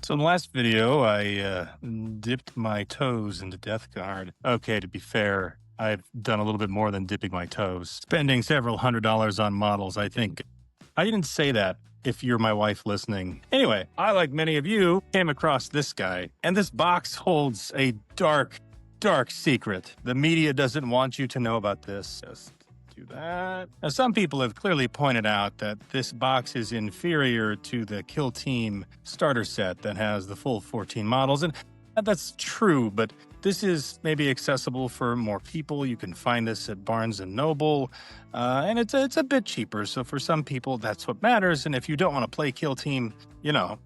So in the last video, I dipped my toes into Death Guard. Okay, to be fair, I've done a little bit more than dipping my toes. Spending several $100s on models, I think. I didn't say that if you're my wife listening. Anyway, I, like many of you, came across this guy. And this box holds a dark, dark secret. The media doesn't want you to know about this. Just do that. Now, some people have clearly pointed out that this box is inferior to the Kill Team starter set that has the full 14 models, and that's true, but this is maybe accessible for more people. You can find this at Barnes & Noble, and it's a bit cheaper, so for some people, that's what matters, and if you don't want to play Kill Team,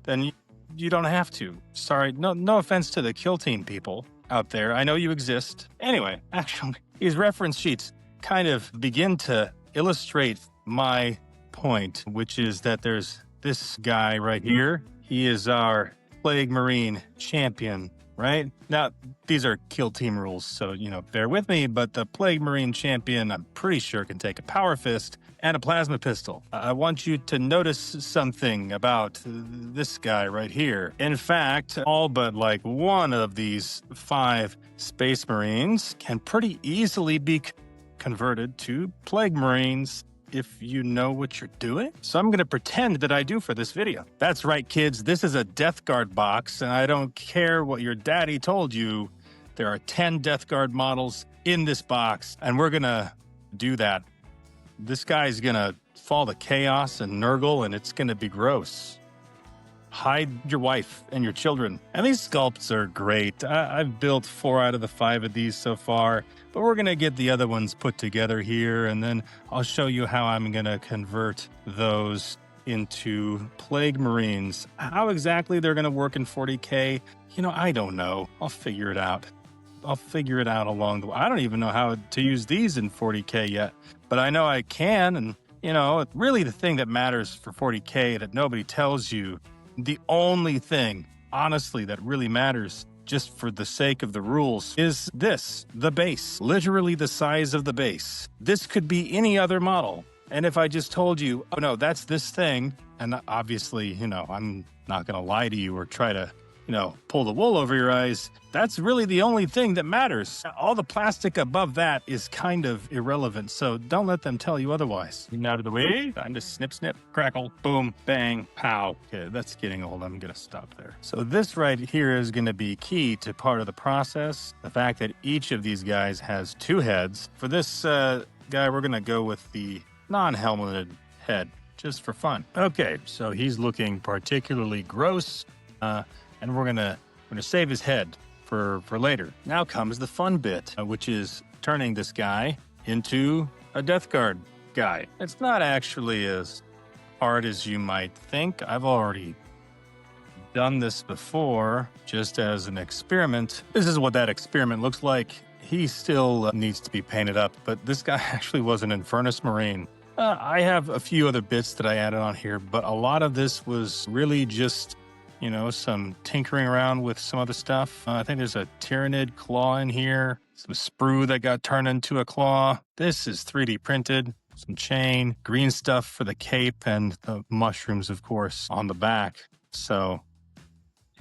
then you don't have to. Sorry, no offense to the Kill Team people out there. I know you exist. Anyway, actually, these reference sheets kind of begin to illustrate my point, which is that there's this guy right here. He is our Plague Marine champion, right? Now, these are Kill Team rules, so, bear with me, but the Plague Marine champion, I'm pretty sure, can take a power fist and a plasma pistol. I want you to notice something about this guy right here. In fact, all but like one of these 5 Space Marines can pretty easily be converted to Plague Marines if you know what you're doing. So I'm going to pretend that I do for this video. That's right, kids. This is a Death Guard box, and I don't care what your daddy told you. There are 10 Death Guard models in this box, and we're going to do that. This guy's going to fall to chaos and Nurgle, and it's going to be gross. Hide your wife and your children. And these sculpts are great. I've built 4 out of the 5 of these so far, but we're going to get the other ones put together here, and then I'll show you how I'm going to convert those into Plague Marines. How exactly they're going to work in 40K, I don't know. I'll figure it out. I'll figure it out along the way. I don't even know how to use these in 40K yet, but I know I can, and, really the thing that matters for 40K that nobody tells you, the only thing, honestly, that really matters, just for the sake of the rules, is this, the base. Literally the size of the base. This could be any other model. And if I just told you, oh no, that's this thing, and obviously, I'm not going to lie to you or try to, pull the wool over your eyes, that's really the only thing that matters. All the plastic above that is kind of irrelevant, so don't let them tell you otherwise. Out of the way, time to snip, snip, crackle, boom, bang, pow. Okay, that's getting old. I'm going to stop there. So this right here is going to be key to part of the process. The fact that each of these guys has 2 heads. For this guy, we're going to go with the non-helmeted head, just for fun. Okay, so he's looking particularly gross, and we're gonna save his head for later. Now comes the fun bit, which is turning this guy into a Death Guard guy. It's not actually as hard as you might think. I've already done this before, just as an experiment. This is what that experiment looks like. He still needs to be painted up, but this guy actually was an Infernus Marine. I have a few other bits that I added on here, but a lot of this was really just some tinkering around with some other stuff. I think there's a Tyrannid claw in here, some sprue that got turned into a claw. This is 3D printed, some chain, green stuff for the cape, and the mushrooms, of course, on the back. So,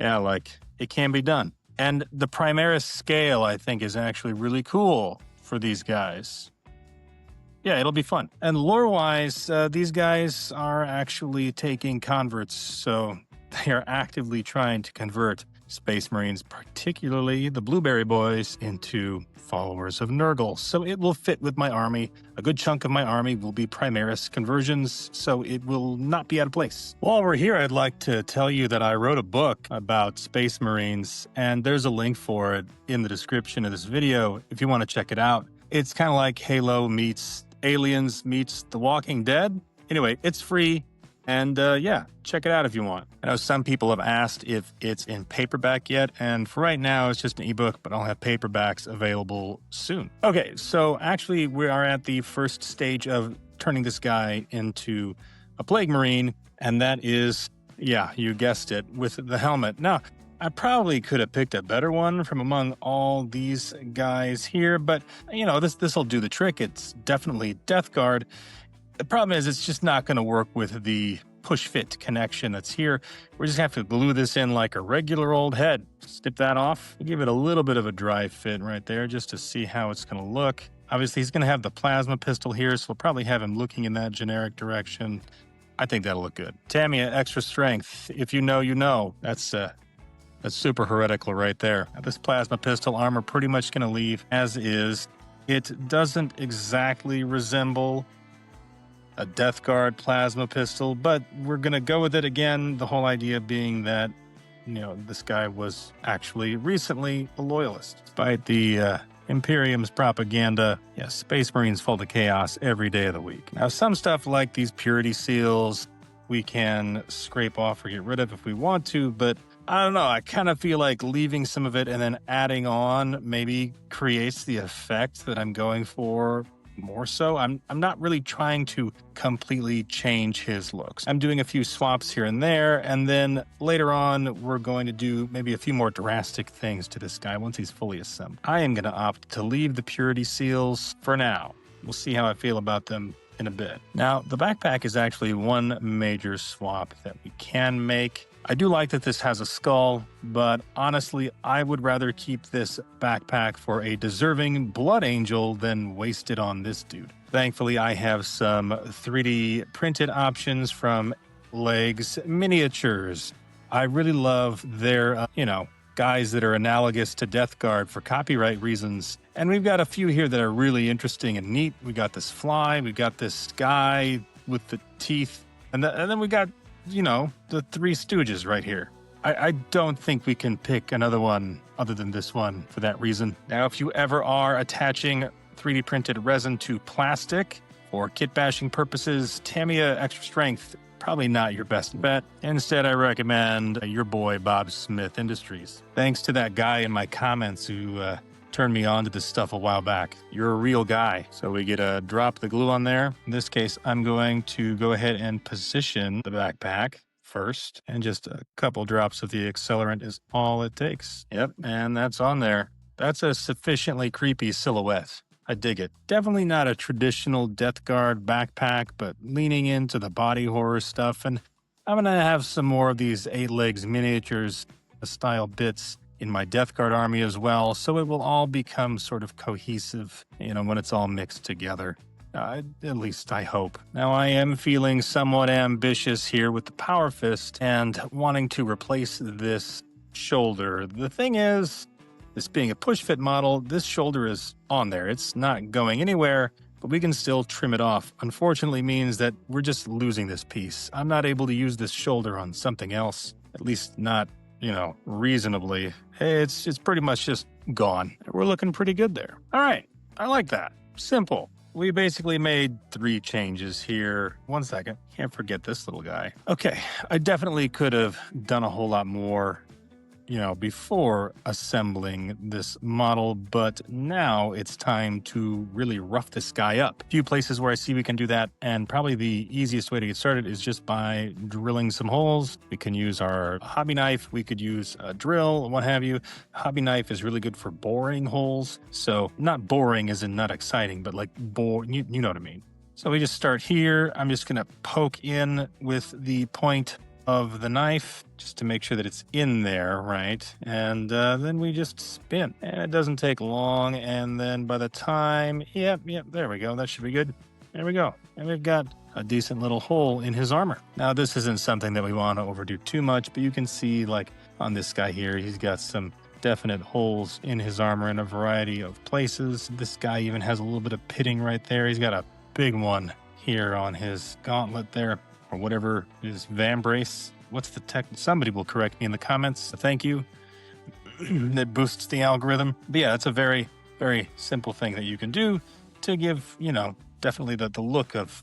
yeah, it can be done. And the Primaris scale, I think, is actually really cool for these guys. Yeah, it'll be fun. And lore-wise, these guys are actually taking converts, so they are actively trying to convert Space Marines, particularly the Blueberry Boys, into followers of Nurgle. So it will fit with my army. A good chunk of my army will be Primaris conversions, so it will not be out of place. While we're here, I'd like to tell you that I wrote a book about Space Marines, and there's a link for it in the description of this video if you want to check it out. It's kind of like Halo meets Aliens meets The Walking Dead. Anyway, it's free. And yeah, check it out if you want. I know some people have asked if it's in paperback yet, and for right now, it's just an ebook, but I'll have paperbacks available soon. Okay, so actually, we are at the first stage of turning this guy into a Plague Marine, and that is, yeah, you guessed it, with the helmet. Now, I probably could have picked a better one from among all these guys here, but, this will do the trick. It's definitely Death Guard. The problem is it's just not going to work with the push-fit connection that's here. We just have to glue this in like a regular old head. Snip that off. Give it a little bit of a dry fit right there just to see how it's going to look. Obviously, he's going to have the plasma pistol here, so we'll probably have him looking in that generic direction. I think that'll look good. Tamiya, extra strength. If you know, you know. That's super heretical right there. Now, this plasma pistol armor pretty much going to leave as is. It doesn't exactly resemble a Death Guard plasma pistol, but we're going to go with it again. The whole idea being that, this guy was actually recently a loyalist. Despite the Imperium's propaganda, yes, Space Marines fall to chaos every day of the week. Now, some stuff like these purity seals, we can scrape off or get rid of if we want to, but I don't know. I kind of feel like leaving some of it and then adding on maybe creates the effect that I'm going for more so. I'm not really trying to completely change his looks. I'm doing a few swaps here and there, and then later on, we're going to do maybe a few more drastic things to this guy once he's fully assembled. I am going to opt to leave the purity seals for now. We'll see how I feel about them in a bit. Now, the backpack is actually one major swap that we can make. I do like that this has a skull, but honestly, I would rather keep this backpack for a deserving blood angel than waste it on this dude. Thankfully, I have some 3D printed options from Legs Miniatures. I really love their, guys that are analogous to Death Guard for copyright reasons. And we've got a few here that are really interesting and neat. We got this fly, we got this guy with the teeth, and then we got the Three Stooges right here. I don't think we can pick another one other than this one for that reason. Now, if you ever are attaching 3D printed resin to plastic for kit bashing purposes, Tamiya Extra Strength, probably not your best bet. Instead, I recommend your boy Bob Smith Industries. Thanks to that guy in my comments who turned me on to this stuff a while back. You're a real guy. So we get to drop the glue on there. In this case, I'm going to go ahead and position the backpack first, and just a couple drops of the accelerant is all it takes. Yep, and that's on there. That's a sufficiently creepy silhouette. I dig it. Definitely not a traditional Death Guard backpack, but leaning into the body horror stuff. And I'm going to have some more of these 8 Legs Miniatures style bits in my Death Guard army as well, so it will all become sort of cohesive, when it's all mixed together. At least I hope. Now, I am feeling somewhat ambitious here with the Power Fist and wanting to replace this shoulder. The thing is, this being a push-fit model, this shoulder is on there. It's not going anywhere, but we can still trim it off. Unfortunately means that we're just losing this piece. I'm not able to use this shoulder on something else, at least not reasonably. It's pretty much just gone. We're looking pretty good there. All right, I like that. Simple. We basically made 3 changes here. One second, can't forget this little guy. Okay, I definitely could have done a whole lot more, before assembling this model, but now it's time to really rough this guy up. A few places where I see we can do that, and probably the easiest way to get started is just by drilling some holes. We can use our hobby knife, we could use a drill, what have you. Hobby knife is really good for boring holes. So not boring as in not exciting, but like you know what I mean. So we just start here. I'm just gonna poke in with the point of the knife just to make sure that it's in there, right? And then we just spin. And it doesn't take long. And then by the time, yep, there we go. That should be good. There we go. And we've got a decent little hole in his armor. Now, this isn't something that we want to overdo too much, but you can see, like, on this guy here, he's got some definite holes in his armor in a variety of places. This guy even has a little bit of pitting right there. He's got a big one here on his gauntlet there, or whatever is vambrace. What's the tech? Somebody will correct me in the comments. Thank you. That boosts the algorithm. But yeah, it's a very, very simple thing that you can do to give, definitely the look of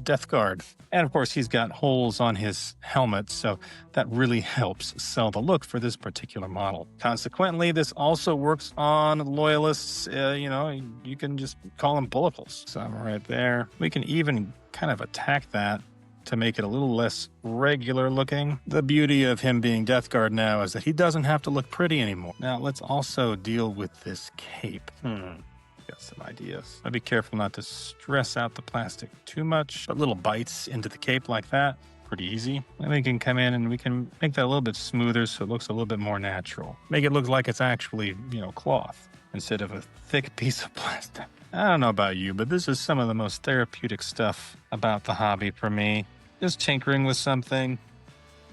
Death Guard. And of course, he's got holes on his helmet, so that really helps sell the look for this particular model. Consequently, this also works on loyalists. You can just call them bullet holes. So I'm right there. We can even kind of attack that to make it a little less regular looking. The beauty of him being Death Guard now is that he doesn't have to look pretty anymore. Now, let's also deal with this cape. Got some ideas. I'd be careful not to stress out the plastic too much. But little bites into the cape like that. pretty easy. And we can come in and we can make that a little bit smoother so it looks a little bit more natural. Make it look like it's actually, cloth instead of a thick piece of plastic. I don't know about you, but this is some of the most therapeutic stuff about the hobby for me. Just tinkering with something.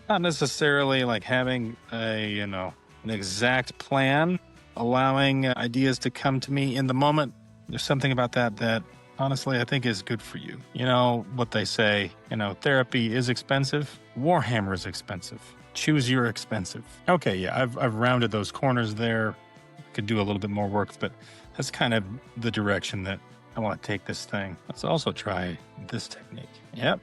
Not necessarily like having an exact plan, allowing ideas to come to me in the moment. There's something about that honestly I think is good for you. You know what they say, therapy is expensive. Warhammer is expensive. Choose your expensive. Okay, yeah, I've rounded those corners there. Could do a little bit more work, but that's kind of the direction that I want to take this thing. Let's also try this technique. Yep.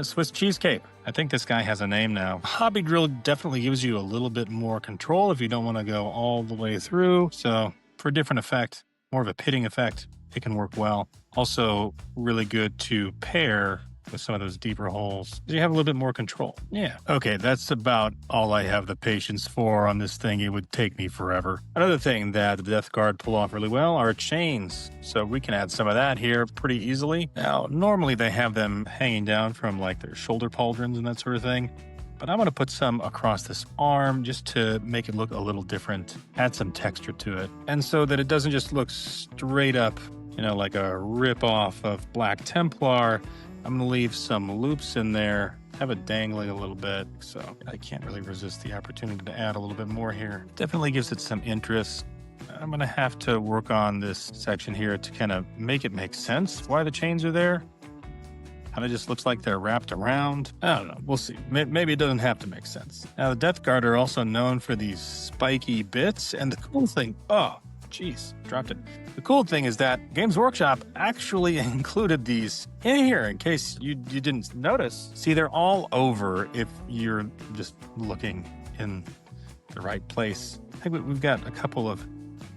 Swiss cheesecake. I think this guy has a name now. Hobby drill definitely gives you a little bit more control if you don't want to go all the way through. So for a different effect, more of a pitting effect, it can work well. Also really good to pair with some of those deeper holes. You have a little bit more control. Yeah. Okay, that's about all I have the patience for on this thing. It would take me forever. Another thing that the Death Guard pull off really well are chains. So we can add some of that here pretty easily. Now, normally they have them hanging down from like their shoulder pauldrons and that sort of thing. But I'm going to put some across this arm just to make it look a little different, add some texture to it. And so that it doesn't just look straight up, like a rip-off of Black Templar. I'm going to leave some loops in there, have it dangling a little bit, so I can't really resist the opportunity to add a little bit more here. Definitely gives it some interest. I'm going to have to work on this section here to kind of make it make sense why the chains are there. Kind of just looks like they're wrapped around. I don't know. We'll see. Maybe it doesn't have to make sense. Now, the Death Guard are also known for these spiky bits, and the cool thing... Oh, jeez, dropped it. The cool thing is that Games Workshop actually included these in here in case you didn't notice. See, they're all over if you're just looking in the right place. I think we've got a couple of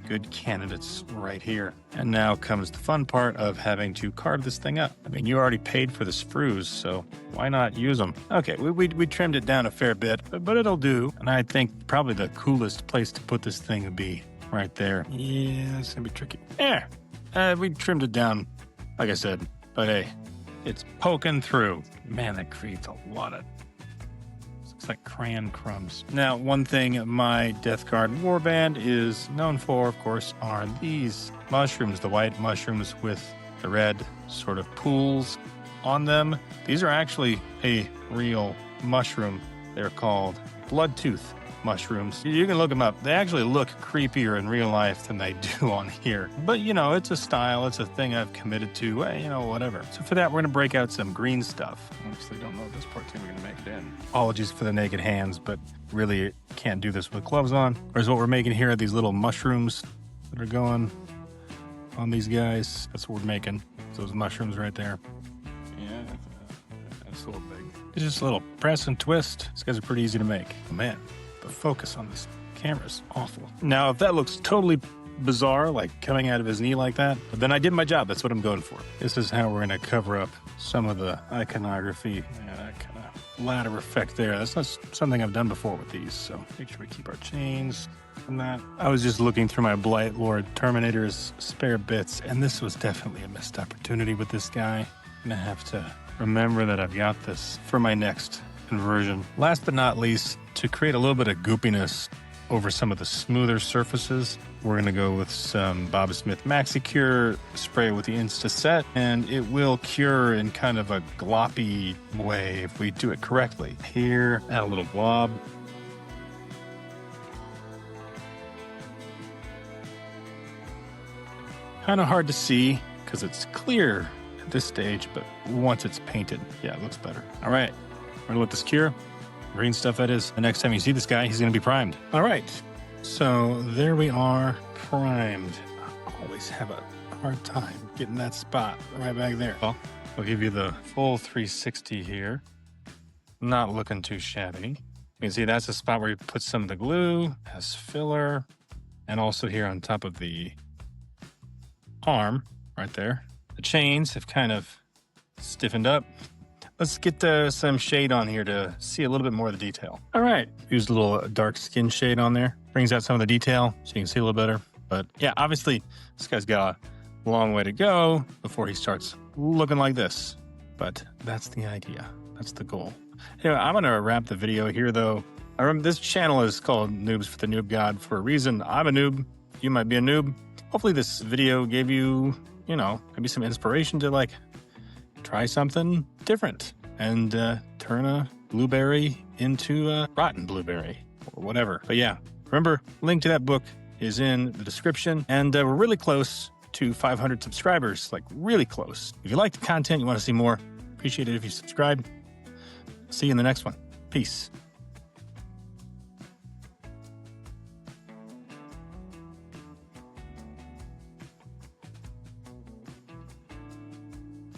good candidates right here. And now comes the fun part of having to carve this thing up. I mean, you already paid for the sprues, so why not use them? Okay, we trimmed it down a fair bit, but it'll do. And I think probably the coolest place to put this thing would be right there. Yeah, it's gonna be tricky. Yeah, we trimmed it down, like I said, but hey, it's poking through. Man, that creates a lot of... Looks like crayon crumbs. Now, one thing my Death Guard warband is known for, of course, are these mushrooms, the white mushrooms with the red sort of pools on them. These are actually a real mushroom. They're called bloodtooth mushrooms. You can look them up. They actually look creepier in real life than they do on here. But, it's a style. It's a thing I've committed to. Whatever. So for that, we're going to break out some green stuff. Honestly, don't know if this part's going to make it in. Apologies for the naked hands, but really can't do this with gloves on. Whereas what we're making here are these little mushrooms that are going on these guys. That's what we're making. Those mushrooms right there. Yeah, that's a little big. It's just a little press and twist. These guys are pretty easy to make. Oh, man. The focus on this camera's awful. Now, if that looks totally bizarre, like coming out of his knee like that, then I did my job. That's what I'm going for. This is how we're going to cover up some of the iconography. Yeah, that kind of ladder effect there. That's not something I've done before with these, so make sure we keep our chains from that. I was just looking through my Blight Lord Terminator's spare bits, and this was definitely a missed opportunity with this guy. I'm going to have to remember that I've got this for my next conversion. Last but not least, to create a little bit of goopiness over some of the smoother surfaces, we're going to go with some Bob Smith Maxi Cure, spray it with the Insta Set, and it will cure in kind of a gloppy way if we do it correctly. Here, add a little blob. Kind of hard to see because it's clear at this stage, but once it's painted, yeah, it looks better. All right, we're going to let this cure. Green stuff, that is. The next time you see this guy, he's going to be primed. All right. So there we are, primed. I always have a hard time getting that spot right back there. Well, I'll give you the full 360 here. Not looking too shabby. You can see that's the spot where you put some of the glue as filler. And also here on top of the arm, right there. The chains have kind of stiffened up. Let's get some shade on here to see a little bit more of the detail. All right, use a little dark skin shade on there. Brings out some of the detail so you can see a little better. But yeah, obviously this guy's got a long way to go before he starts looking like this. But that's the idea. That's the goal. Anyway, I'm going to wrap the video here, though. I remember this channel is called Noobs for the Noob God for a reason. I'm a noob. You might be a noob. Hopefully this video gave you, you know, maybe some inspiration to, like, try something different and turn a blueberry into a rotten blueberry or whatever. But yeah, remember, link to that book is in the description. And we're really close to 500 subscribers, like really close. If you like the content, you want to see more, appreciate it if you subscribe. See you in the next one. Peace.